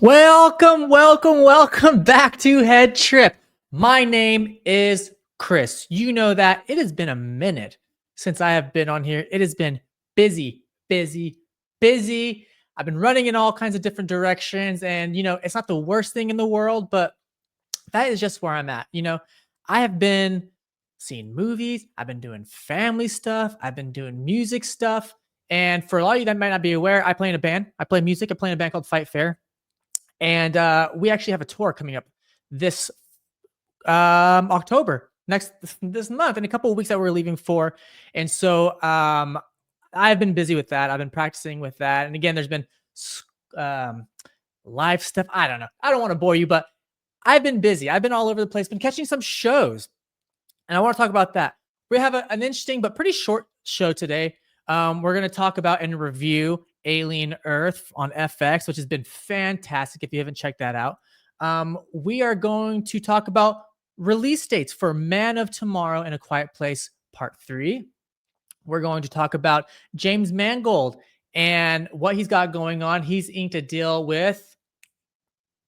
Welcome back to Head Trip. My name is Chris. You know that it has been a minute since I have been on here. It has been busy, busy, busy. I've been running in all kinds of different directions, and it's not the worst thing in the world, but that is just where I'm at. I have been seeing movies, I've been doing family stuff, I've been doing music stuff. And for a lot of you that might not be aware, I play in a band. I play music. I play in a band called Fight Fair. And we actually have a tour coming up this October, next this month, in a couple of weeks that we're leaving for. And so I've been busy with that. I've been practicing with that. And again, there's been live stuff. I don't know. I don't want to bore you, but I've been busy. I've been all over the place, been catching some shows. And I want to talk about that. We have an interesting but pretty short show today. We're going to talk about and review Alien Earth on FX, which has been fantastic. If you haven't checked that out, we are going to talk about release dates for Man of Tomorrow and A Quiet Place Part 3. We're going to talk about James Mangold and what he's got going on. He's inked a deal with,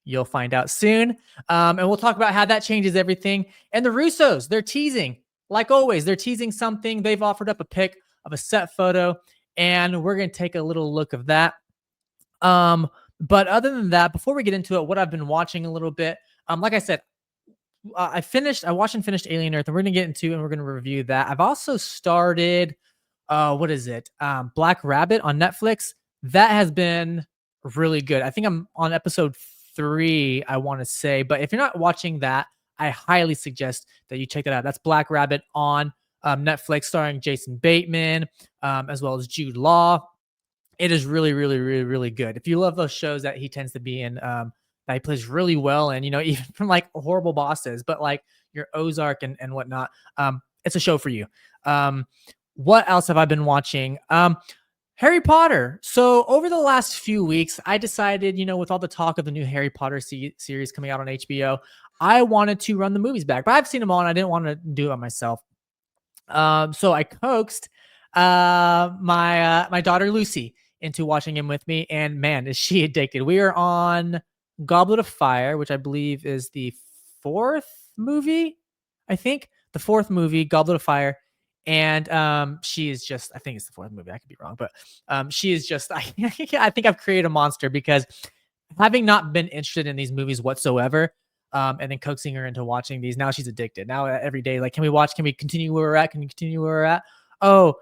you'll find out soon. And we'll talk about how that changes everything. And the Russos, they're teasing. Like always, they're teasing something. They've offered up a pic of a set photo, and we're going to take a little look of that. But other than that, before we get into it, what I've been watching a little bit, like I said, I watched and finished Alien Earth, and we're going to get into and we're going to review that. I've also started, Black Rabbit on Netflix. That has been really good. I think I'm on episode 3, I want to say. But if you're not watching that, I highly suggest that you check that out. That's Black Rabbit on Netflix, starring Jason Bateman, as well as Jude Law. It is really, really, really, really good. If you love those shows that he tends to be in, that he plays really well, and even from like Horrible Bosses, but like your Ozark and whatnot, it's a show for you. What else have I been watching? Harry Potter. So over the last few weeks, I decided, with all the talk of the new Harry Potter series coming out on HBO, I wanted to run the movies back, but I've seen them all and I didn't want to do it myself. So I coaxed my daughter Lucy into watching him with me, and man, is she addicted. We are on Goblet of Fire, which I believe is the 4th movie. I think the 4th movie, Goblet of Fire. And she is just, I think it's the 4th movie. I could be wrong, but she is just, I think I've created a monster, because having not been interested in these movies whatsoever, and then coaxing her into watching these, now she's addicted. Now every day, like, can we continue where we're at? Can we continue where we're at? Oh,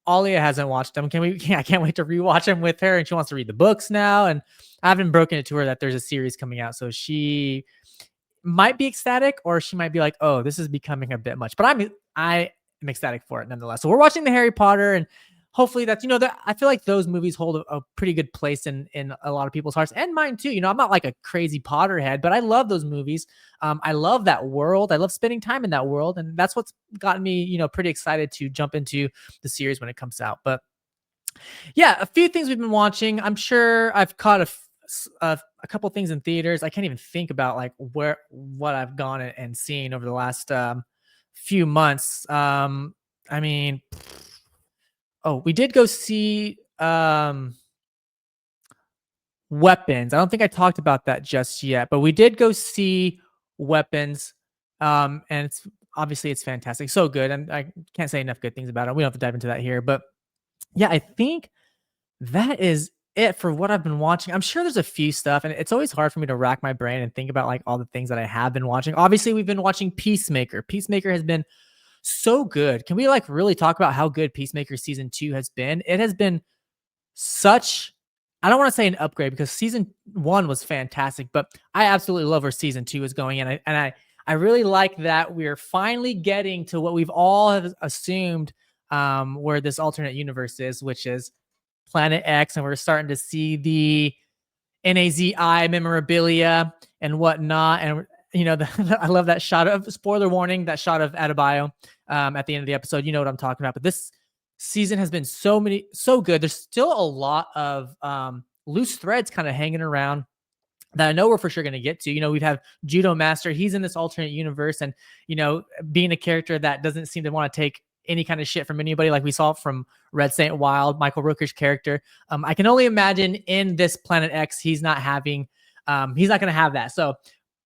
Alia hasn't watched them. I can't wait to rewatch them with her, and she wants to read the books now. And I haven't broken it to her that there's a series coming out, so she might be ecstatic, or she might be like, oh, this is becoming a bit much. But I am ecstatic for it nonetheless. So we're watching the Harry Potter, and hopefully that's, that I feel like those movies hold a pretty good place in a lot of people's hearts, and mine too. I'm not like a crazy Potterhead, but I love those movies. I love that world. I love spending time in that world. And that's what's gotten me, pretty excited to jump into the series when it comes out. But yeah, a few things we've been watching. I'm sure I've caught a couple things in theaters. I can't even think about like what I've gone and seen over the last few months. I mean, we did go see Weapons. I don't think I talked about that just yet, but we did go see Weapons. And it's fantastic. So good. And I can't say enough good things about it. We don't have to dive into that here, but yeah, I think that is it for what I've been watching. I'm sure there's a few stuff, and it's always hard for me to rack my brain and think about like all the things that I have been watching. Obviously, we've been watching Peacemaker. Peacemaker has been so good. Can we like really talk about how good Peacemaker season 2 has been? It has been such, I don't want to say an upgrade, because season 1 was fantastic, but I absolutely love where season 2 is going. And I really like that we're finally getting to what we've all assumed where this alternate universe is, which is Planet X. And we're starting to see the NAZI memorabilia and whatnot. And I love that shot of, spoiler warning, that shot of Adebayo at the end of the episode. You know what I'm talking about. But this season has been so good. There's still a lot of loose threads kind of hanging around that I know we're for sure going to get to. We have Judo Master. He's in this alternate universe, and being a character that doesn't seem to want to take any kind of shit from anybody, like we saw from Red Saint Wild, Michael Rooker's character. I can only imagine in this Planet X, he's not having He's not going to have that. So,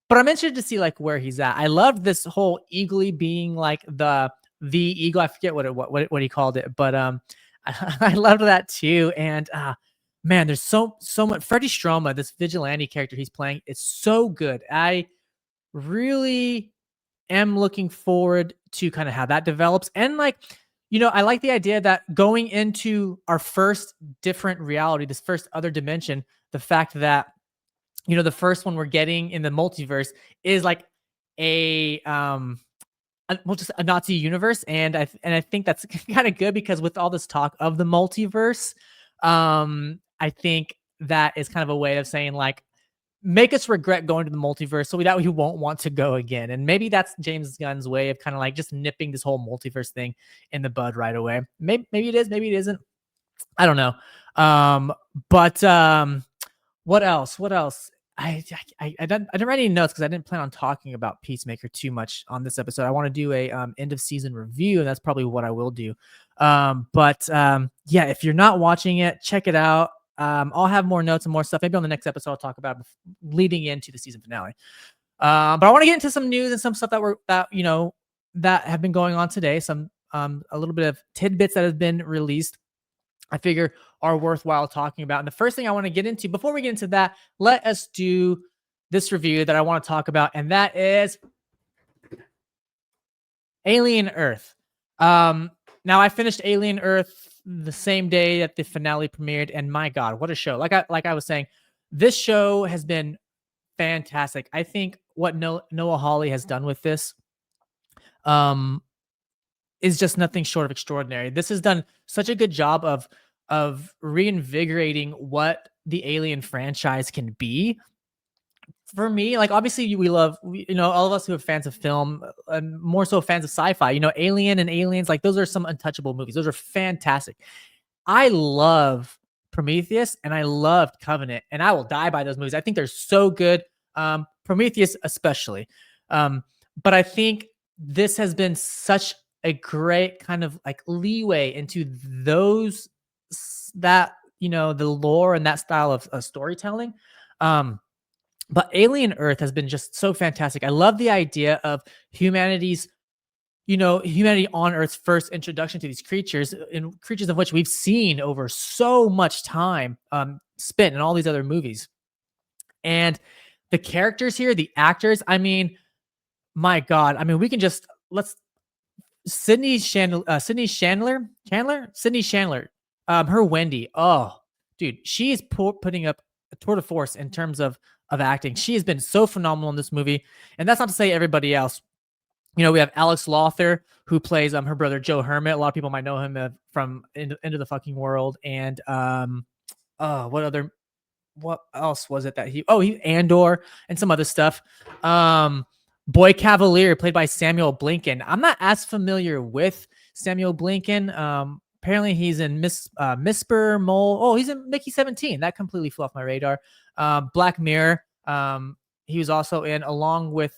but I'm interested to see like where he's at. I loved this whole Eagly being like the eagle. I forget what he called it, but I loved that too. And man, there's so much. Freddie Stroma, this vigilante character he's playing, is so good. I really am looking forward to kind of how that develops. And like, I like the idea that going into our first different reality, this first other dimension, the fact that, the first one we're getting in the multiverse is like a just a Nazi universe, and I think that's kind of good because with all this talk of the multiverse, I think that is kind of a way of saying like make us regret going to the multiverse so that we won't want to go again. And maybe that's James Gunn's way of kind of like just nipping this whole multiverse thing in the bud right away. Maybe it is, maybe it isn't. I don't know. But what else? What else? I didn't write any notes because I didn't plan on talking about Peacemaker too much on this episode. I want to do a end of season review, and that's probably what I will do. But yeah, if you're not watching it, check it out. I'll have more notes and more stuff. Maybe on the next episode, I'll talk about leading into the season finale. But I want to get into some news and some stuff that have been going on today. Some a little bit of tidbits that have been released, I figure are worthwhile talking about. And the first thing I want to get into, before we get into that, let us do this review that I want to talk about, and that is Alien Earth. Now I finished Alien Earth the same day that the finale premiered, and my God, what a show! Like I was saying, this show has been fantastic. I think what Noah Hawley has done with this, is just nothing short of extraordinary. This has done such a good job of reinvigorating what the Alien franchise can be. For me, like obviously we love, all of us who are fans of film, and more so fans of sci-fi, Alien and Aliens, like those are some untouchable movies. Those are fantastic. I love Prometheus and I loved Covenant, and I will die by those movies. I think they're so good. Prometheus especially. But I think this has been such a great kind of like leeway into the lore and that style of storytelling. But Alien Earth has been just so fantastic. I love the idea of humanity on Earth's first introduction to these creatures, and creatures of which we've seen over so much time spent in all these other movies. And the characters here, the actors, I mean, my God, I mean, let's Sydney Chandler, her Wendy. Oh, dude, she's putting up a tour de force in terms of acting. She has been so phenomenal in this movie, and that's not to say everybody else. We have Alex Lothar, who plays her brother Joe Hermit. A lot of people might know him from Into the Fucking World, and what else was it that he Andor and some other stuff. Boy Cavalier, played by Samuel Blinken. I'm not as familiar with Samuel Blinken. Apparently he's in Misper Mole. Oh, he's in Mickey 17. That completely flew off my radar. Black Mirror. He was also in, along with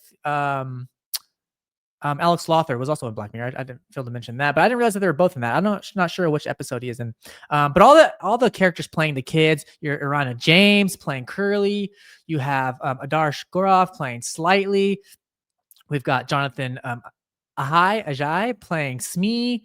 Alex Lothar was also in Black Mirror. I didn't fail to mention that, but I didn't realize that they were both in that. I'm not sure which episode he is in. But all the characters playing the kids. You're Irana James playing Curly. You have Adarsh Gorov playing Slightly. We've got Jonathan Ajay playing Smee.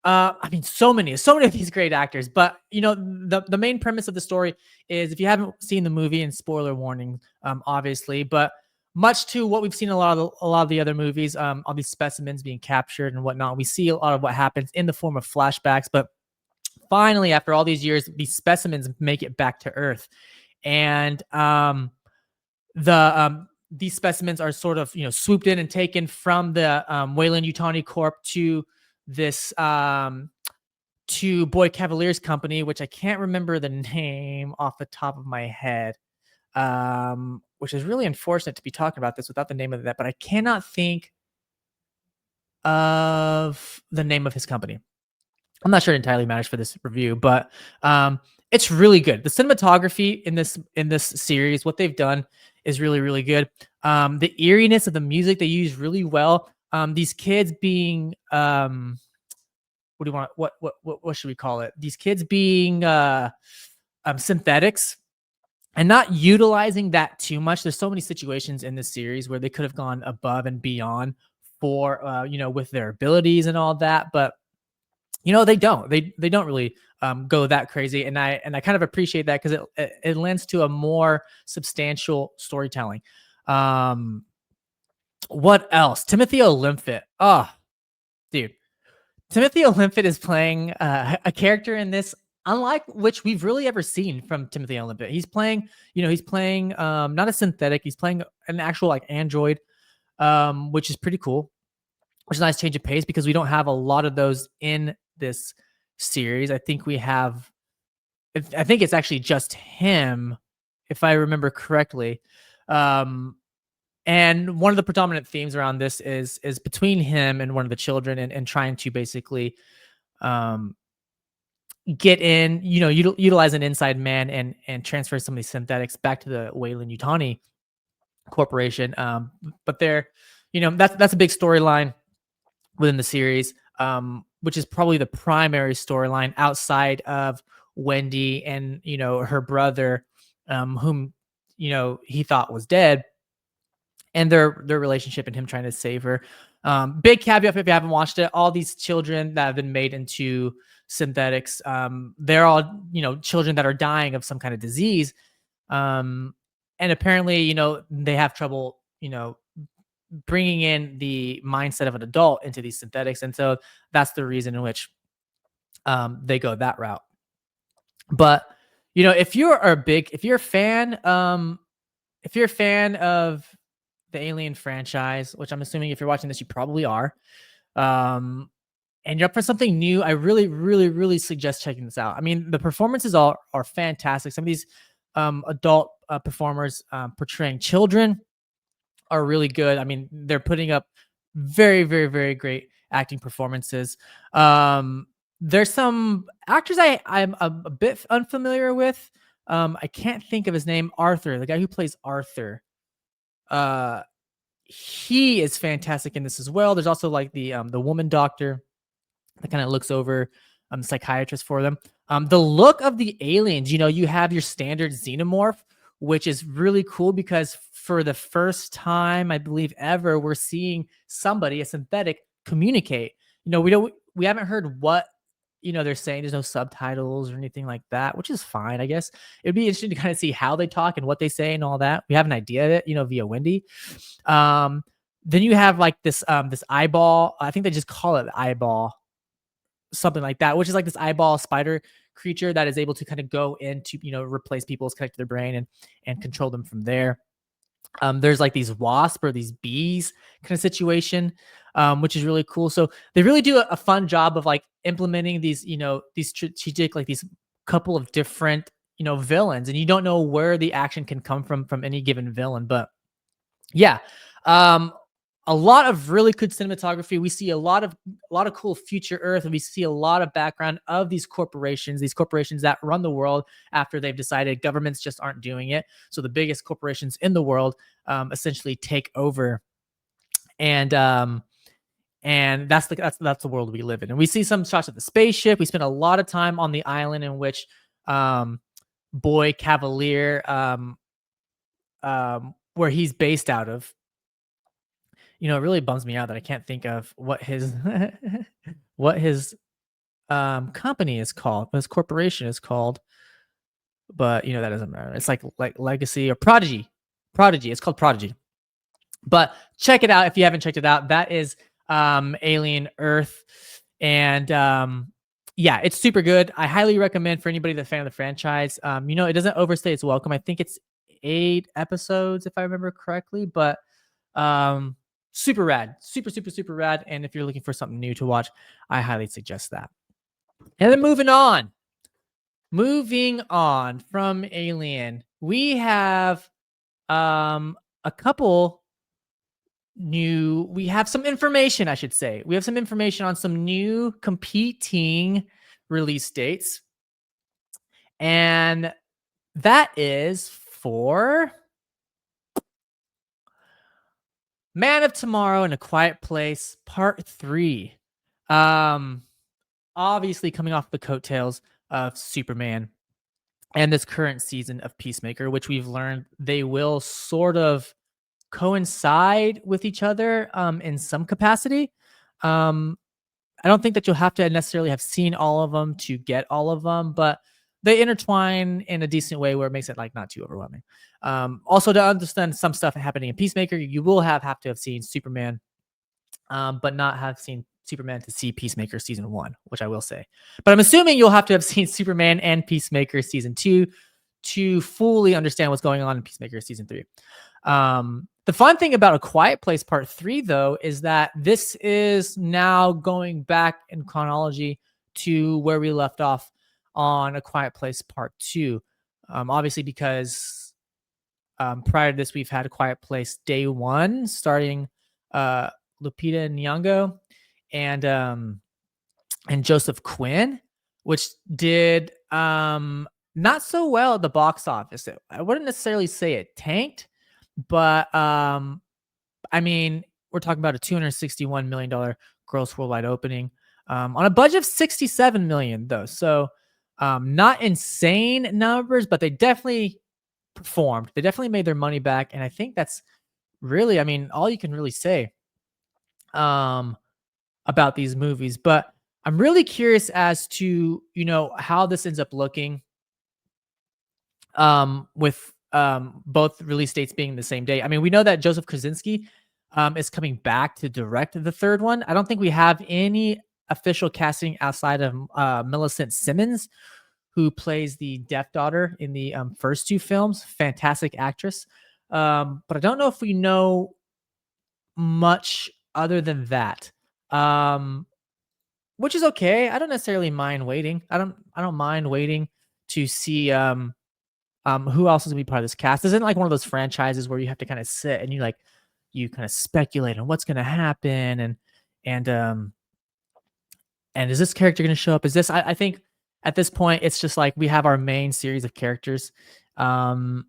I mean, so many of these great actors. But the main premise of the story is, if you haven't seen the movie, and spoiler warning, obviously, but much to what we've seen in a lot of the other movies, all these specimens being captured and whatnot, we see a lot of what happens in the form of flashbacks. But finally, after all these years, these specimens make it back to Earth, and these specimens are sort of swooped in and taken from the Weyland-Yutani Corp to this to Boy Cavalier's company, which I can't remember the name off the top of my head, which is really unfortunate to be talking about this without the name of that, but I cannot think of the name of his company. I'm not sure it entirely matters for this review, but it's really good. The cinematography in this series, what they've done is really, really good. The eeriness of the music they use really well. These kids being what do you want? What should we call it? These kids being synthetics. and not utilizing that too much. There's so many situations in this series where they could have gone above and beyond for with their abilities and all that, but they don't. They don't really go that crazy, and I kind of appreciate that because it lends to a more substantial storytelling. Um, what else? Timothy Olyphant. Oh, dude, Timothy Olyphant is playing a character in this unlike which we've really ever seen from Timothy Olyphant. He's playing not a synthetic. He's playing an actual like android, which is pretty cool. Which is a nice change of pace because we don't have a lot of those in this series. I think it's actually just him, if I remember correctly. Um, and one of the predominant themes around this is between him and one of the children and trying to basically um, get in, utilize an inside man and transfer some of these synthetics back to the Wayland Yutani Corporation. But that's a big storyline within the series, which is probably the primary storyline outside of Wendy and her brother, whom he thought was dead, and their relationship and him trying to save her. Big caveat if you haven't watched it: all these children that have been made into synthetics, they're all children that are dying of some kind of disease, and apparently they have trouble bringing in the mindset of an adult into these synthetics, and so that's the reason in which they go that route. But if you're a fan, of the Alien franchise, which I'm assuming if you're watching this, you probably are, and you're up for something new, I really, really, really suggest checking this out. I mean, the performances are fantastic. Some of these adult performers portraying children are really good. I mean, they're putting up very, very, very great acting performances. There's some actors I'm a bit unfamiliar with. I can't think of his name. Arthur, the guy who plays Arthur. Uh, he is fantastic in this as well. There's also like the woman doctor that kind of looks over psychiatrist for them. The look of the aliens, you have your standard xenomorph, which is really cool because for the first time, I believe ever, we're seeing somebody, a synthetic, communicate. We haven't heard what they're saying. There's no subtitles or anything like that, which is fine, I guess. It'd be interesting to kind of see how they talk and what they say and all that. We have an idea of it, via Wendy. Then you have like this eyeball. I think they just call it the eyeball, something like that, which is like this eyeball spider creature that is able to kind of go into replace people's connect to their brain and control them from there. There's like these wasp or these bees kind of situation, which is really cool. So they really do a fun job of like implementing these strategic, like these couple of different villains, and you don't know where the action can come from any given villain. But yeah, a lot of really good cinematography. We see a lot of cool future Earth, and we see a lot of background of these corporations that run the world after they've decided governments just aren't doing it. So the biggest corporations in the world essentially take over, and that's the world we live in. And we see some shots of the spaceship. We spend a lot of time on the island in which Boy Cavalier, where he's based out of. It really bums me out that I can't think of what his what his company is called, what his corporation is called. But that doesn't matter. It's like Legacy or Prodigy. Prodigy. It's called Prodigy. But check it out if you haven't checked it out. That is Alien Earth. And yeah, it's super good. I highly recommend for anybody that's a fan of the franchise. It doesn't overstay its welcome. I think it's 8 episodes, if I remember correctly, but super rad, super rad. And if you're looking for something new to watch, I highly suggest that. And then moving on from Alien, we have a couple we have some information, I should say. We have some information on some new competing release dates. And that is for Man of Tomorrow and A Quiet Place Part 3. Obviously coming off the coattails of Superman. and this current season of Peacemaker, which we've learned they will sort of coincide with each other in some capacity. Um, I don't think that you'll have to necessarily have seen all of them to get all of them, but they intertwine in a decent way where it makes it like not too overwhelming. Also, to understand some stuff happening in Peacemaker, you will have to have seen Superman, but not have seen Superman to see Peacemaker season 1, which I will say. But I'm assuming you'll have to have seen Superman and Peacemaker season 2 to fully understand what's going on in Peacemaker season 3. The fun thing about A Quiet Place Part 3, though, is that this is now going back in chronology to where we left off on A Quiet Place Part 2. Obviously, because prior to this, we've had A Quiet Place Day 1, starting Lupita Nyong'o and Joseph Quinn, which did not so well at the box office. I wouldn't necessarily say it tanked, but I mean, we're talking about a $261 million gross worldwide opening on a budget of $67 million, though. So not insane numbers, but they definitely performed. They definitely made their money back, and I think that's really, I mean, all you can really say about these movies. But I'm really curious as to, how this ends up looking with both release dates being the same day. I mean, we know that Joseph Krasinski is coming back to direct the third one. I don't think we have any official casting outside of Millicent Simmons, who plays the deaf daughter in the first 2 films. Fantastic actress. But I don't know if we know much other than that. Which is okay. I don't necessarily mind waiting. I don't mind waiting to see who else is gonna be part of this cast. This isn't like one of those franchises where you have to kind of sit and you kind of speculate on what's gonna happen and is this character gonna show up? Is this I think at this point it's just like we have our main series of characters. And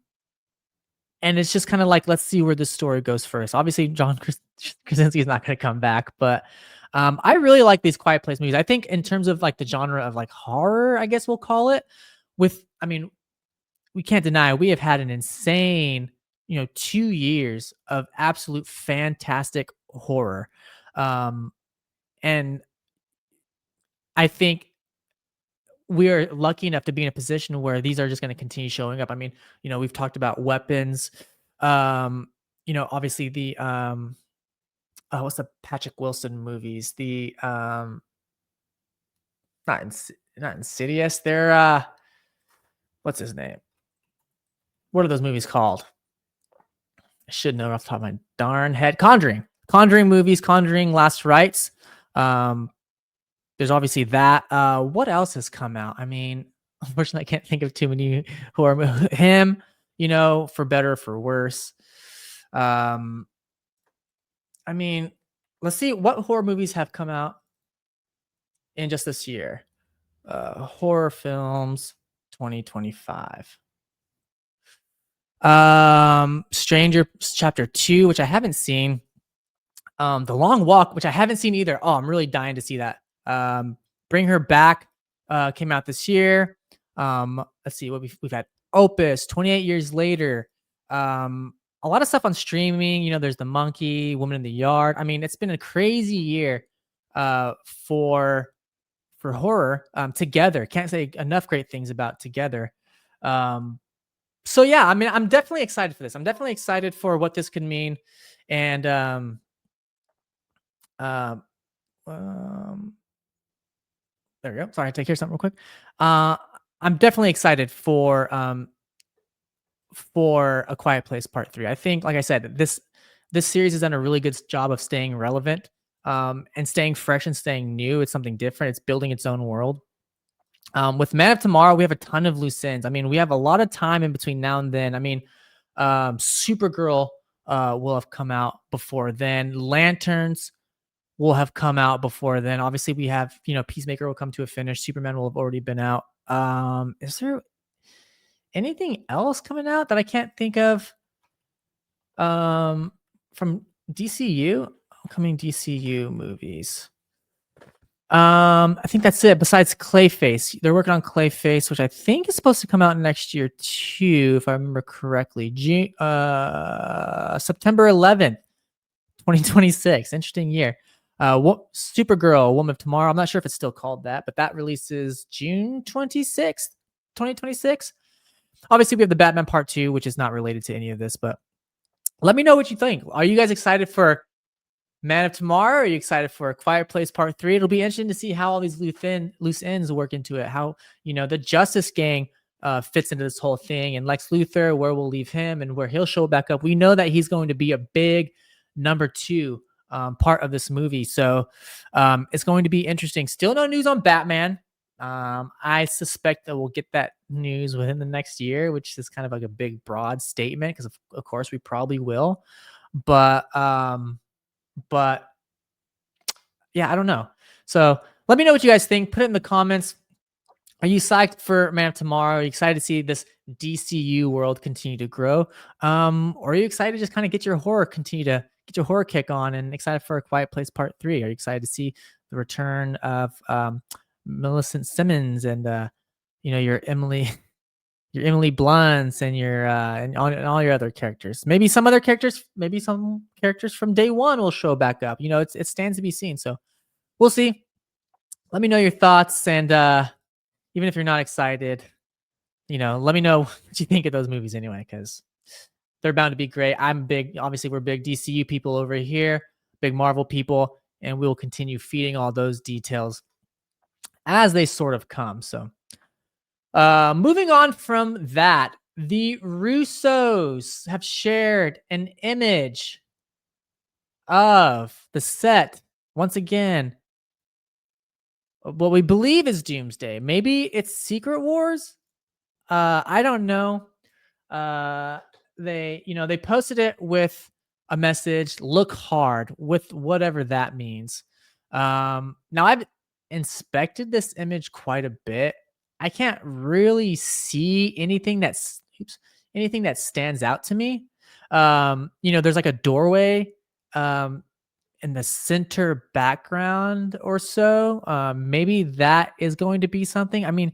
it's just kind of like, let's see where this story goes first. Obviously, John Krasinski is not going to come back, but I really like these Quiet Place movies. I think in terms of like the genre of like horror, I guess we'll call it. I mean, we can't deny we have had an insane, 2 years of absolute fantastic horror, and I think we are lucky enough to be in a position where these are just going to continue showing up. I mean, we've talked about Weapons. Obviously the what's the Patrick Wilson movies? The not Insidious. They're what's his name? What are those movies called? I should know off the top of my darn head. Conjuring movies, Conjuring Last Rites. There's obviously that. What else has come out? I mean, unfortunately, I can't think of too many horror him, for better or for worse. I mean, let's see what horror movies have come out in just this year. Horror films 2025. Stranger Chapter 2, which I haven't seen. The Long Walk, which I haven't seen either. Oh, I'm really dying to see that. Bring Her Back came out this year. Let's see what we've had. Opus, 28 Years Later. A lot of stuff on streaming. There's The Monkey, Woman in the Yard. I mean, it's been a crazy year for horror. Together, can't say enough great things about Together. So yeah, I mean, I'm definitely excited for this. I'm definitely excited for what this could mean, and there we go. Sorry, I take care of something real quick. I'm definitely excited for A Quiet Place Part 3. I think, like I said, this series has done a really good job of staying relevant, and staying fresh and staying new. It's something different. It's building its own world. With Man of Tomorrow, we have a ton of loose ends. I mean, we have a lot of time in between now and then. I mean, Supergirl will have come out before then. Lanterns will have come out before then. Obviously, we have, Peacemaker will come to a finish. Superman will have already been out. Is there anything else coming out that I can't think of? From DCU, upcoming DCU movies. I think that's it. Besides Clayface, they're working on Clayface, which I think is supposed to come out next year too, if I remember correctly. September 11th, 2026. Interesting year. Supergirl, Woman of Tomorrow. I'm not sure if it's still called that, but that releases June 26th, 2026. Obviously, we have the Batman Part 2, which is not related to any of this, but let me know what you think. Are you guys excited for Man of Tomorrow? Are you excited for A Quiet Place Part 3? It'll be interesting to see how all these loose ends work into it. How, the Justice Gang fits into this whole thing, and Lex Luthor, where we'll leave him and where he'll show back up. We know that he's going to be a big number 2 part of this movie. So it's going to be interesting. Still no news on Batman. I suspect that we'll get that news within the next year, which is kind of like a big, broad statement because, of course, we probably will. But yeah, I don't know. So let me know what you guys think. Put it in the comments. Are you psyched for Man of Tomorrow? Are you excited to see this DCU world continue to grow? Or are you excited to just kind of get your horror kick on and excited for A Quiet Place Part 3? Are you excited to see the return of Millicent Simmons and your Emily your Emily Blunts and your and all your other characters. Maybe some characters from day one will show back up. It stands to be seen. So we'll see. Let me know your thoughts, and even if you're not excited, let me know what you think of those movies anyway, because they're bound to be great. Obviously we're big DCU people over here, big Marvel people, and we'll continue feeding all those details as they sort of come. So moving on from that, the Russos have shared an image of the set once again. What we believe is Doomsday. Maybe it's Secret Wars. I don't know. They posted it with a message, look hard, with whatever that means. Now I've inspected this image quite a bit. I can't really see anything that stands out to me. There's like a doorway in the center background or so. Maybe that is going to be something. I mean,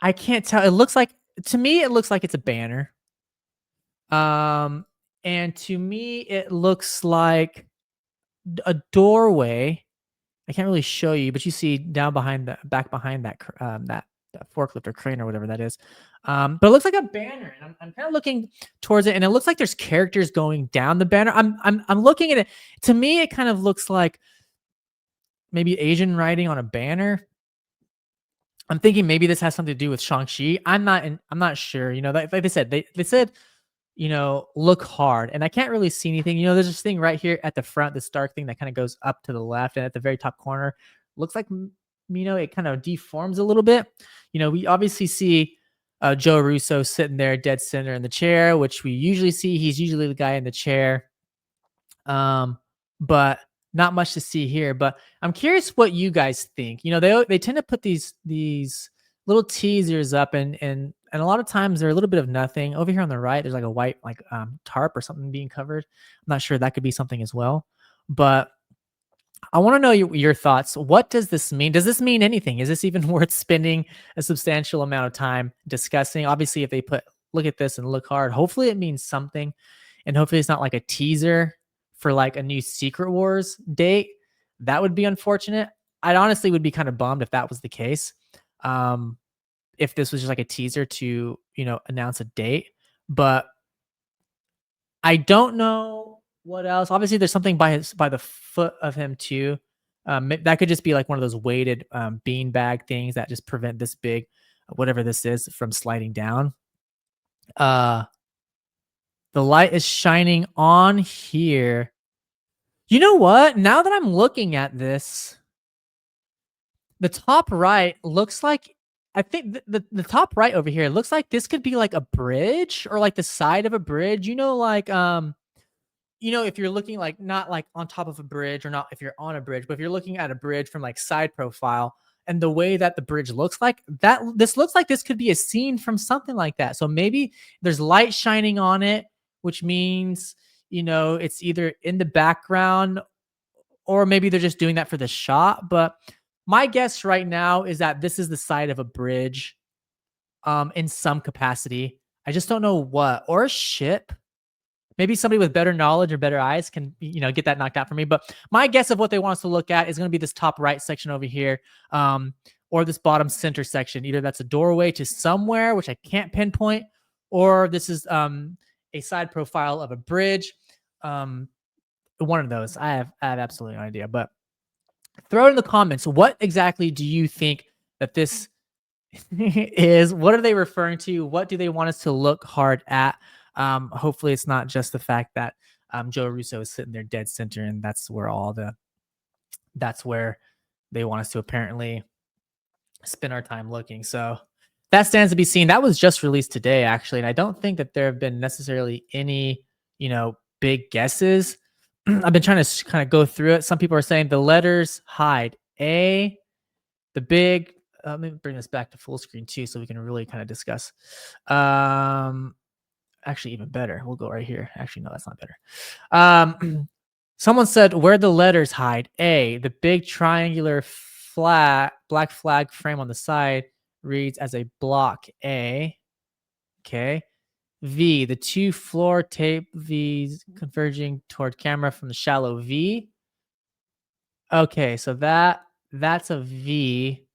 I can't tell. To me, it looks like it's a banner. And to me, it looks like a doorway. I can't really show you, but you see back behind that that forklift or crane or whatever that is. But it looks like a banner, and I'm kind of looking towards it, and it looks like there's characters going down the banner. I'm looking at it. To me, it kind of looks like maybe Asian writing on a banner. I'm thinking maybe this has something to do with Shang-Chi. I'm not sure. Like they said, they said, look hard, and I can't really see anything. There's this thing right here at the front, this dark thing that kind of goes up to the left, and at the very top corner, looks like, it kind of deforms a little bit. We obviously see Joe Russo sitting there dead center in the chair, which we usually see. He's usually the guy in the chair. But not much to see here. But I'm curious what you guys think. They tend to put these little teasers up, and a lot of times they're a little bit of nothing. Over here on the right, there's like a white tarp or something being covered. I'm not sure, that could be something as well. But I want to know your thoughts. What does this mean? Does this mean anything? Is this even worth spending a substantial amount of time discussing? Obviously, if they look at this and look hard, hopefully it means something. And hopefully it's not like a teaser for like a new Secret Wars date. That would be unfortunate. I honestly would be kind of bummed if that was the case. If this was just like a teaser to, announce a date. But I don't know what else. Obviously, there's something by the foot of him too. That could just be like one of those weighted beanbag things that just prevent this big, whatever this is, from sliding down. The light is shining on here. You know what? Now that I'm looking at this, the top right looks like, I think the top right over here looks like this could be like a bridge or like the side of a bridge. If you're looking like not like on top of a bridge, or not if you're on a bridge, but if you're looking at a bridge from like side profile, and the way that the bridge looks like that, this looks like this could be a scene from something like that. So maybe there's light shining on it, which means, it's either in the background or maybe they're just doing that for the shot. But my guess right now is that this is the side of a bridge, in some capacity. I just don't know what, or a ship. Maybe somebody with better knowledge or better eyes can, get that knocked out for me. But my guess of what they want us to look at is going to be this top right section over here, or this bottom center section. Either that's a doorway to somewhere, which I can't pinpoint, or this is a side profile of a bridge. One of those. I have absolutely no idea. But throw it in the comments. What exactly do you think that this is? What are they referring to? What do they want us to look hard at? Hopefully it's not just the fact that Joe Russo is sitting there dead center, and that's where they want us to apparently spend our time looking. So that stands to be seen. That was just released today, actually, and I don't think that there have been necessarily any, big guesses. I've been trying to kind of go through it. Some people are saying the letters hide A, the big. Let me bring this back to full screen too, so we can really kind of discuss. Actually, even better. We'll go right here. Actually, no, that's not better. Someone said where the letters hide. A, the big triangular black flag frame on the side reads as a block A. Okay. V, the two floor tape V's converging toward camera from the shallow V. Okay, so that's a V.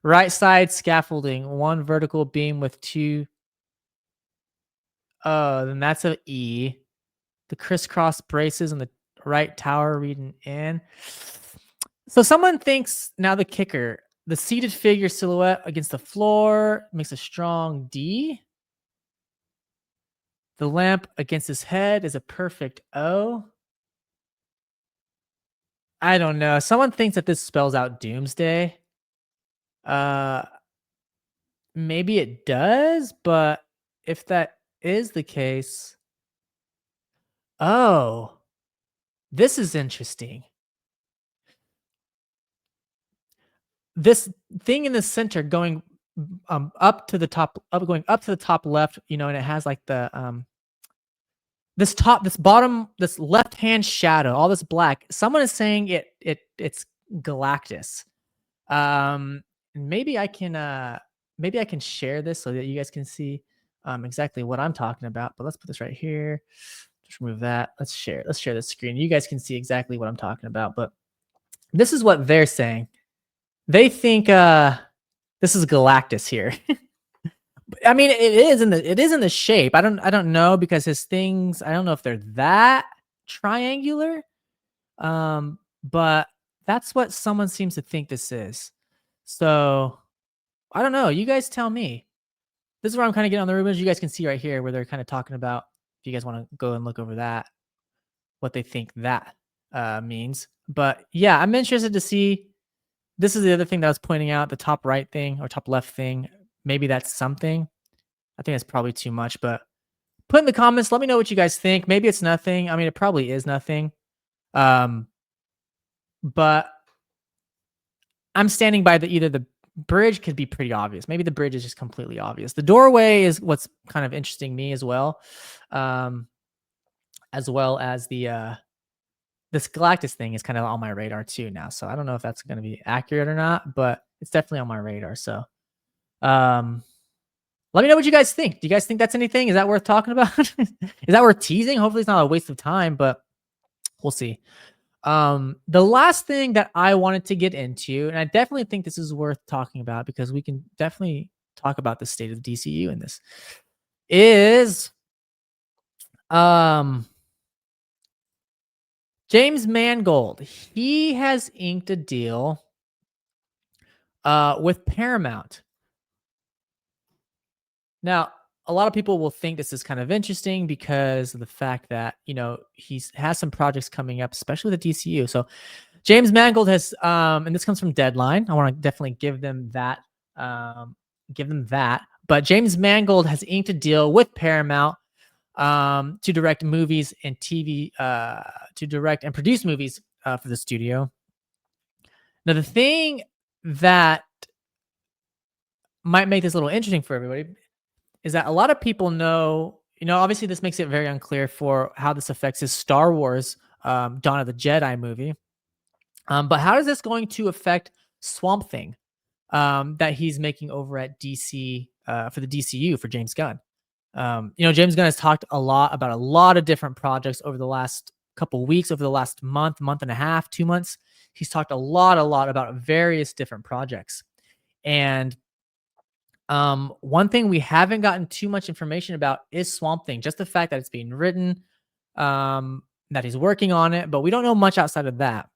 Right side scaffolding, one vertical beam with two. Oh, then that's a E. The crisscross braces on the right tower reading in. So someone thinks, now the kicker, the seated figure silhouette against the floor makes a strong D. The lamp against his head is a perfect O. I don't know. Someone thinks that this spells out Doomsday. Maybe it does, but if that is the case, oh, this is interesting. This thing in the center going going up to the top left, and it has like the this bottom, this left hand shadow, all this black. Someone is saying it's Galactus. Maybe I can share this so that you guys can see exactly what I'm talking about. But let's put this right here. Just remove that. Let's share this screen. You guys can see exactly what I'm talking about. But this is what they're saying. They think this is Galactus here. I mean, it is in the shape. I don't know, because his things, I don't know if they're that triangular. But that's what someone seems to think this is. So I don't know. You guys tell me. This is where I'm kind of getting on the rumors. You guys can see right here where they're kind of talking about, if you guys want to go and look over that, what they think that means. But yeah, I'm interested to see. This is the other thing that I was pointing out, the top right thing or top left thing. Maybe that's something. I think that's probably too much, but put in the comments. Let me know what you guys think. Maybe it's nothing. I mean, it probably is nothing. But I'm standing by either the bridge could be pretty obvious. Maybe the bridge is just completely obvious. The doorway is what's kind of interesting me as well. As well as this Galactus thing is kind of on my radar too now. So I don't know if that's going to be accurate or not, but it's definitely on my radar. So let me know what you guys think. Do you guys think that's anything? Is that worth talking about? Is that worth teasing? Hopefully it's not a waste of time, but we'll see. The last thing that I wanted to get into, and I definitely think this is worth talking about because we can definitely talk about the state of DCU in this, is James Mangold. He has inked a deal with Paramount. Now, a lot of people will think this is kind of interesting because of the fact that, he has some projects coming up, especially the DCU. So James Mangold has, and this comes from Deadline. I want to definitely give them that. But James Mangold has inked a deal with Paramount to direct movies and TV, to direct and produce movies for the studio. Now, the thing that might make this a little interesting for everybody is that a lot of people know, obviously this makes it very unclear for how this affects his Star Wars Dawn of the Jedi movie. But how is this going to affect Swamp Thing that he's making over at DC for the DCU for James Gunn? James Gunn has talked a lot about a lot of different projects over the last couple weeks, over the last month and a half, 2 months. He's talked a lot about various different projects. And one thing we haven't gotten too much information about is Swamp Thing. Just the fact that it's being written, that he's working on it, but we don't know much outside of that.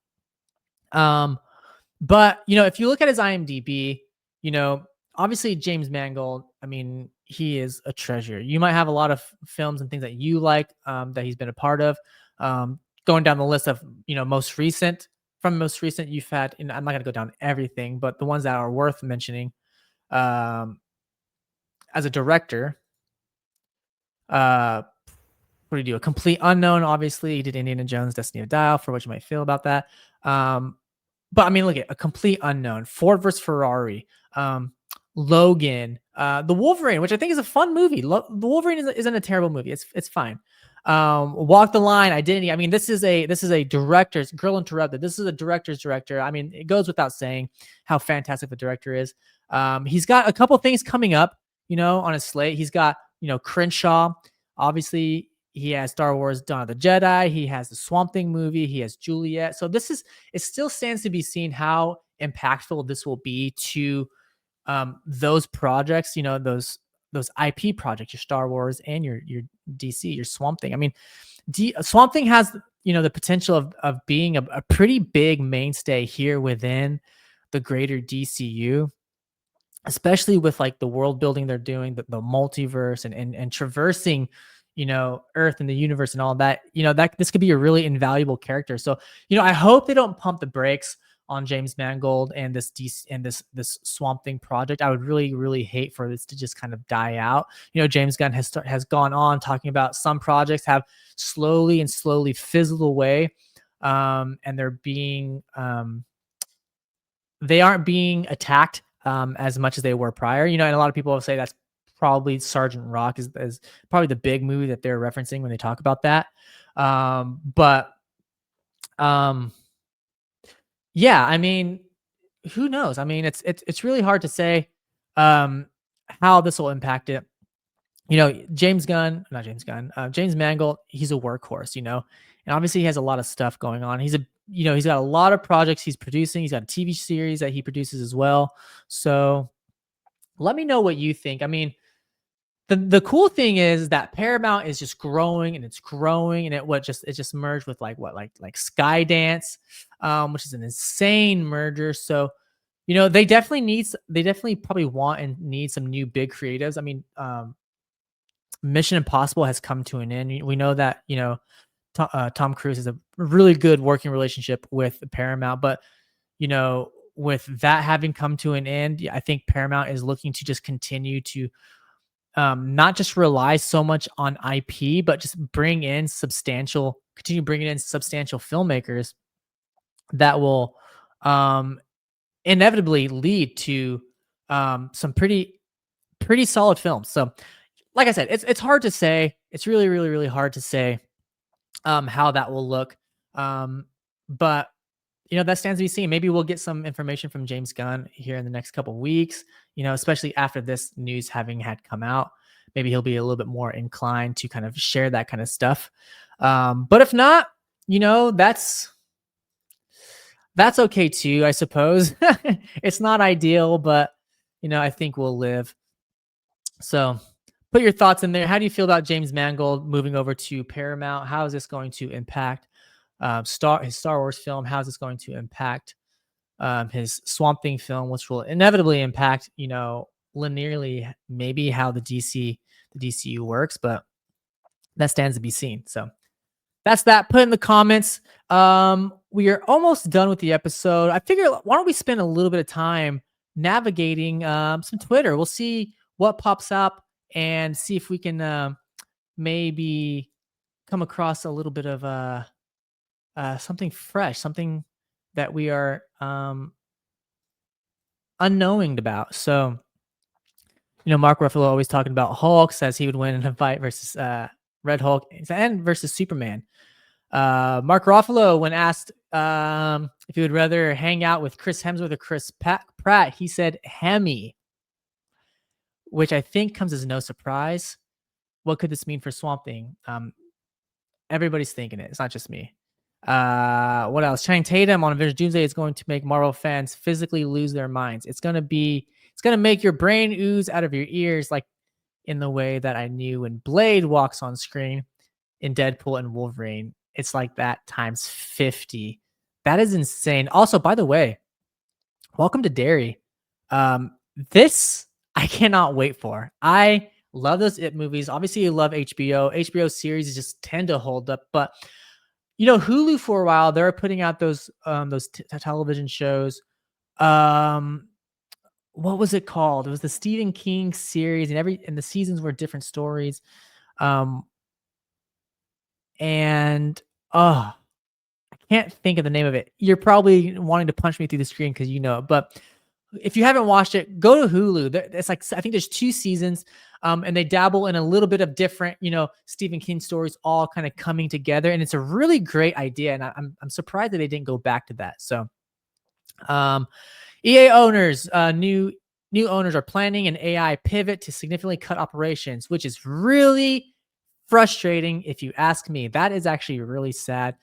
But if you look at his IMDb, you know, obviously James Mangold, I mean, he is a treasure. You might have a lot of films and things that you like that he's been a part of. Going down the list of most recent, you've had, and I'm not gonna go down everything, but the ones that are worth mentioning. As a director, what did he do? A Complete Unknown, obviously. He did Indiana Jones, Destiny of Dial, for what you might feel about that. But I mean, look at A Complete Unknown, Ford vs. Ferrari, Logan, The Wolverine, which I think is a fun movie. The Wolverine isn't a terrible movie. It's fine. Walk the Line, Identity. I mean, this is a director's Girl Interrupted. This is a director's director. I mean, it goes without saying how fantastic the director is. He's got a couple things coming up, on his slate. He's got, Crenshaw. Obviously, he has Star Wars Dawn of the Jedi. He has the Swamp Thing movie. He has Juliet. So it still stands to be seen how impactful this will be to those projects, those IP projects, your Star Wars and your DC, your Swamp Thing. I mean, Swamp Thing has, the potential of being a pretty big mainstay here within the greater DCU, especially with like the world building they're doing, the multiverse and traversing, Earth and the universe and all that, that this could be a really invaluable character. So, I hope they don't pump the brakes on James Mangold and this this Swamp Thing project. I would really, really hate for this to just kind of die out. James Gunn has gone on talking about some projects have slowly fizzled away, and they aren't being attacked as much as they were prior. And a lot of people will say that's probably Sergeant Rock is probably the big movie that they're referencing when they talk about that. Yeah, I mean, who knows? I mean, it's really hard to say how this will impact it. James Mangold, he's a workhorse, and obviously he has a lot of stuff going on. He's got a lot of projects he's producing. He's got a TV series that he produces as well. So let me know what you think. I mean, the cool thing is that Paramount is just growing and it's growing, and it just merged with like Skydance, which is an insane merger. So, they definitely probably want and need some new big creatives. I mean, Mission Impossible has come to an end. We know that, Tom Cruise has a really good working relationship with Paramount, but, with that having come to an end, I think Paramount is looking to just continue to not just rely so much on IP, but just continue bringing in substantial filmmakers that will inevitably lead to some pretty solid films. So, like I said, it's hard to say. It's really, really, really hard to say how that will look. But that stands to be seen. Maybe we'll get some information from James Gunn here in the next couple of weeks, especially after this news having had come out. Maybe he'll be a little bit more inclined to kind of share that kind of stuff. But if not, that's okay too, I suppose. It's not ideal, but I think we'll live. So put your thoughts in there. How do you feel about James Mangold moving over to Paramount? How is this going to impact his Star Wars film? How is this going to impact his Swamp Thing film, which will inevitably impact, linearly maybe how the DCU works, but that stands to be seen. So that's that. Put in the comments. We are almost done with the episode. I figure, why don't we spend a little bit of time navigating some Twitter? We'll see what pops up and see if we can maybe come across a little bit of something fresh, something that we are unknowing about. So Mark Ruffalo always talking about Hulk, says he would win in a fight versus Red Hulk and versus Superman. Mark Ruffalo, when asked if he would rather hang out with Chris Hemsworth or Chris Pratt, he said Hemi, which I think comes as no surprise. What could this mean for Swamp Thing? Everybody's thinking it. It's not just me. What else? Channing Tatum on Avengers Doomsday is going to make Marvel fans physically lose their minds. It's gonna make your brain ooze out of your ears, like in the way that I knew when Blade walks on screen in Deadpool and Wolverine. It's like that times 50. That is insane. Also, by the way, welcome to Derry. Um, this I cannot wait for. I love those It movies. Obviously, you love HBO. HBO series just tend to hold up, but Hulu for a while they were putting out those television shows. Um, what was it called? It was the Stephen King series, and the seasons were different stories. Um, and oh, I can't think of the name of it. You're probably wanting to punch me through the screen because you know it, but if you haven't watched it, go to Hulu. It's like I think there's 2 seasons, and they dabble in a little bit of different, Stephen King stories all kind of coming together, and it's a really great idea. And I'm surprised that they didn't go back to that. So, EA owners, new owners are planning an AI pivot to significantly cut operations, which is really frustrating if you ask me. That is actually really sad.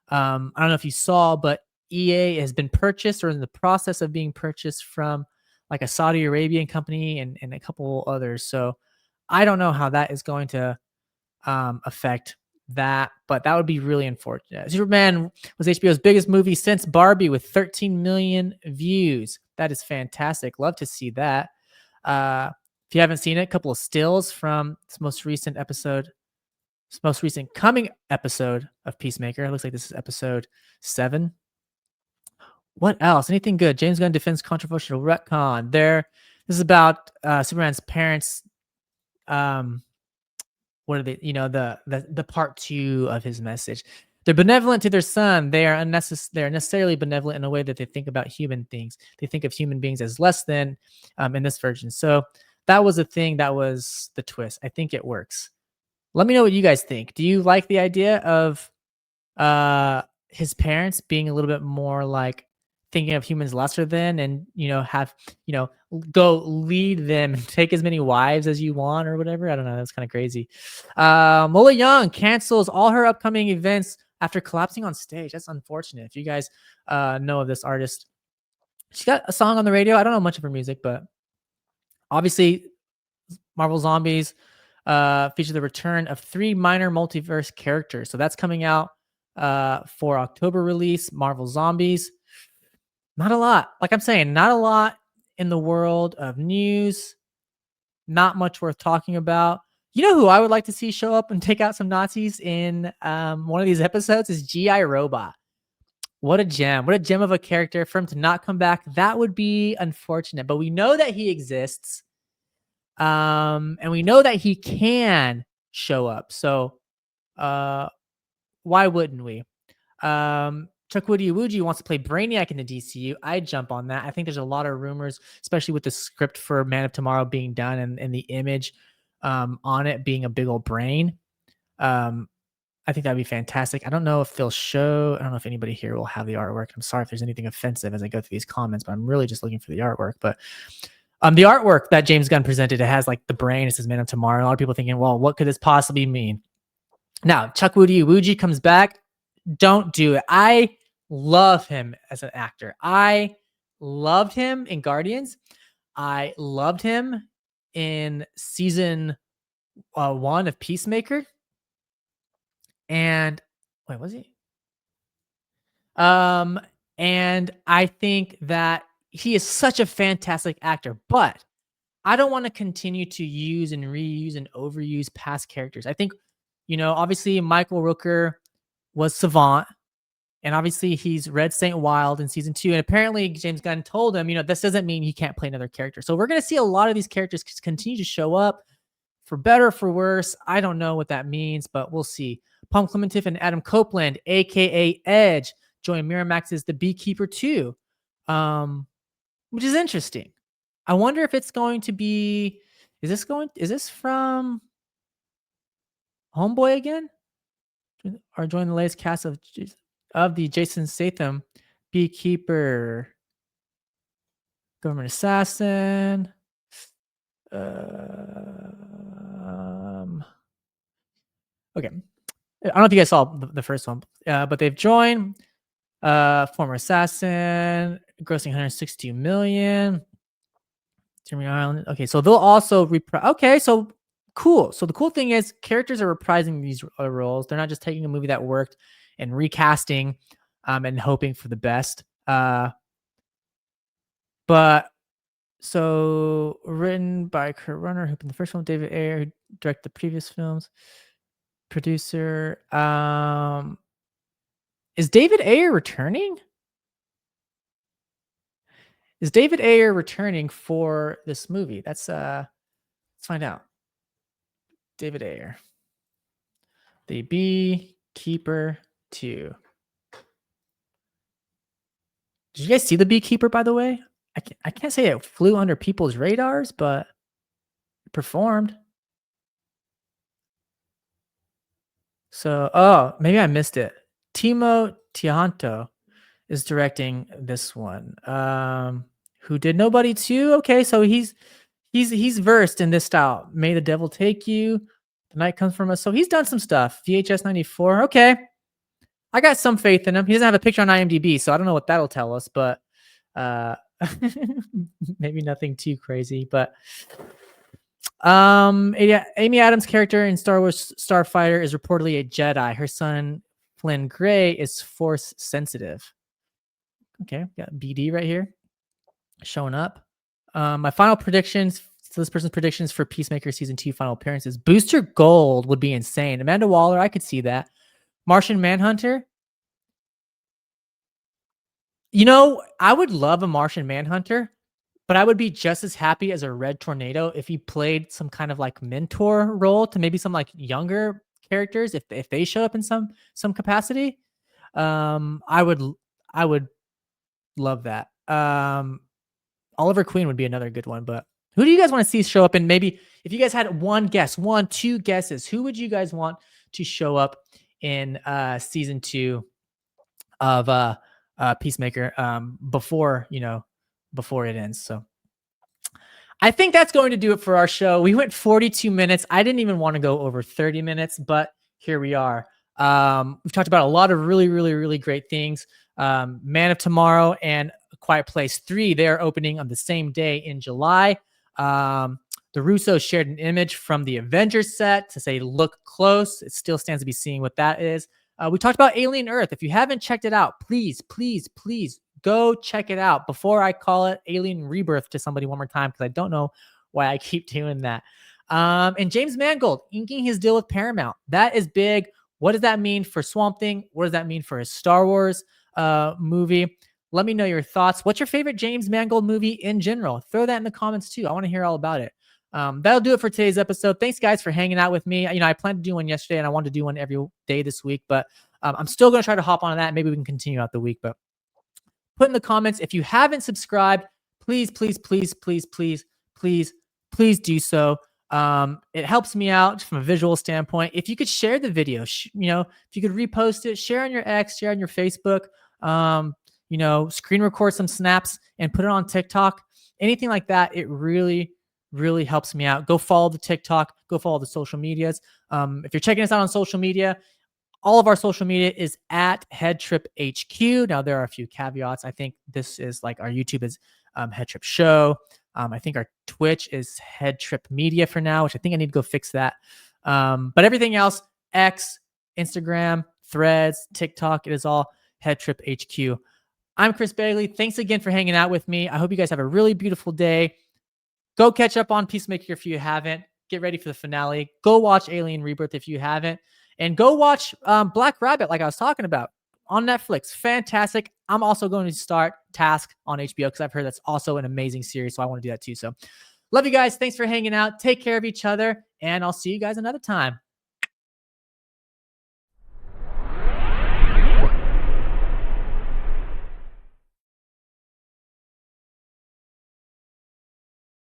I don't know if you saw, but EA has been purchased or in the process of being purchased from like a Saudi Arabian company and a couple others. So I don't know how that is going to affect that, but that would be really unfortunate. Superman was HBO's biggest movie since Barbie with 13 million views. That is fantastic. Love to see that. If you haven't seen it, a couple of stills from this most recent coming episode of Peacemaker. It looks like this is episode 7. What else? Anything good? James Gunn defends controversial retcon. This is about Superman's parents. What are they? The part 2 of his message. They're benevolent to their son. They are necessarily benevolent in a way that they think about human things. They think of human beings as less than in this version. So that was a thing. That was the twist. I think it works. Let me know what you guys think. Do you like the idea of his parents being a little bit more like thinking of humans lesser than, and have go lead them and take as many wives as you want or whatever? I don't know. That's kind of crazy. Mola Young cancels all her upcoming events after collapsing on stage. That's unfortunate. If you guys know of this artist, she got a song on the radio. I don't know much of her music, but obviously Marvel Zombies feature the return of 3 minor multiverse characters. So that's coming out for October release. Marvel Zombies. Not a lot. Like I'm saying, not a lot in the world of news. Not much worth talking about. You know who I would like to see show up and take out some Nazis in one of these episodes is G.I. Robot. What a gem. What a gem of a character. For him to not come back, that would be unfortunate. But we know that he exists. And we know that he can show up. So why wouldn't we? Chukwudi Iwuji wants to play Brainiac in the DCU. I'd jump on that. I think there's a lot of rumors, especially with the script for Man of Tomorrow being done and the image on it being a big old brain. I think that'd be fantastic. I don't know if anybody here will have the artwork. I'm sorry if there's anything offensive as I go through these comments, but I'm really just looking for the artwork. But the artwork that James Gunn presented, it has like the brain. It says Man of Tomorrow. A lot of people thinking, well, what could this possibly mean? Now, Chukwudi Iwuji comes back. Don't do it. I love him as an actor. I loved him in Guardians. I loved him in season 1 of Peacemaker. And wait, was he? And I think that he is such a fantastic actor, but I don't want to continue to use and reuse and overuse past characters. I think, obviously Michael Rooker was Savant, and obviously he's Red Saint Wild in season 2. And apparently James Gunn told him, this doesn't mean he can't play another character. So we're going to see a lot of these characters continue to show up for better or for worse. I don't know what that means, but we'll see. Palm Clementif and Adam Copeland, aka Edge, join Miramax's The Beekeeper 2, which is interesting. I wonder if it's going to be Is this from Homeboy again? Or join the latest cast of the Jason Statham Beekeeper Government Assassin. Um, okay. I don't know if you guys saw the first one, but they've joined former assassin, grossing 162 million. Jeremy Island. Okay, so they'll also okay, so cool. So the cool thing is characters are reprising these roles. They're not just taking a movie that worked and recasting and hoping for the best. But so written by Kurt Runner, who in the first film, David Ayer, who directed the previous films. Producer. Is David Ayer returning? Is David Ayer returning for this movie? Let's find out. David Ayer. The Beekeeper 2. Did you guys see The Beekeeper, by the way? I can't say it flew under people's radars, but it performed. So, oh, maybe I missed it. Timo Tianto is directing this one. Who did Nobody 2? Okay, so he's versed in this style. May the Devil Take You. The Night Comes From Us. So he's done some stuff. VHS 94. Okay. I got some faith in him. He doesn't have a picture on IMDb, so I don't know what that'll tell us, but maybe nothing too crazy. But Amy Adams' character in Star Wars Starfighter is reportedly a Jedi. Her son Flynn Gray is force sensitive. Okay, got BD right here showing up. My final predictions. So this person's predictions for Peacemaker season 2 final appearances. Booster Gold would be insane. Amanda Waller, I could see that. Martian Manhunter. You know, I would love a Martian Manhunter, but I would be just as happy as a Red Tornado if he played some kind of like mentor role to maybe some like younger characters if they show up in some capacity. I would love that. Oliver Queen would be another good one, but who do you guys want to see show up? And maybe if you guys had two guesses, who would you guys want to show up in season 2 of Peacemaker before it ends? So I think that's going to do it for our show. We went 42 minutes. I didn't even want to go over 30 minutes, but here we are. We've talked about a lot of really, really, really great things. Man of Tomorrow and A Quiet Place 3, they're opening on the same day in July. The Russo shared an image from the Avengers set to say, look close. It still stands to be seen what that is. We talked about Alien Earth. If you haven't checked it out, please, please, please go check it out before I call it Alien Rebirth to somebody one more time, because I don't know why I keep doing that. And James Mangold inking his deal with Paramount. That is big. What does that mean for Swamp Thing? What does that mean for a Star Wars movie? Let me know your thoughts. What's your favorite James Mangold movie in general? Throw that in the comments too. I want to hear all about it. That'll do it for today's episode. Thanks, guys, for hanging out with me. I planned to do one yesterday, and I wanted to do one every day this week, but I'm still going to try to hop on that. Maybe we can continue out the week, but put in the comments if you haven't subscribed. Please, please, please, please, please, please, please do so. It helps me out from a visual standpoint. If you could share the video, if you could repost it, share on your X, share on your Facebook, screen record some snaps and put it on TikTok, anything like that. It really, really helps me out. Go follow the TikTok, go follow the social medias. If you're checking us out on social media, all of our social media is at HeadTripHQ. Now, there are a few caveats. I think this is like our YouTube is HeadTrip Show. I think our Twitch is HeadTrip Media for now, which I think I need to go fix that. But everything else, X, Instagram, Threads, TikTok, it is all HeadTripHQ. I'm Chris Begley. Thanks again for hanging out with me. I hope you guys have a really beautiful day. Go catch up on Peacemaker if you haven't. Get ready for the finale. Go watch Alien Rebirth if you haven't. And go watch Black Rabbit, like I was talking about, on Netflix. Fantastic. I'm also going to start Task on HBO because I've heard that's also an amazing series, so I want to do that too. So love you guys. Thanks for hanging out. Take care of each other, and I'll see you guys another time.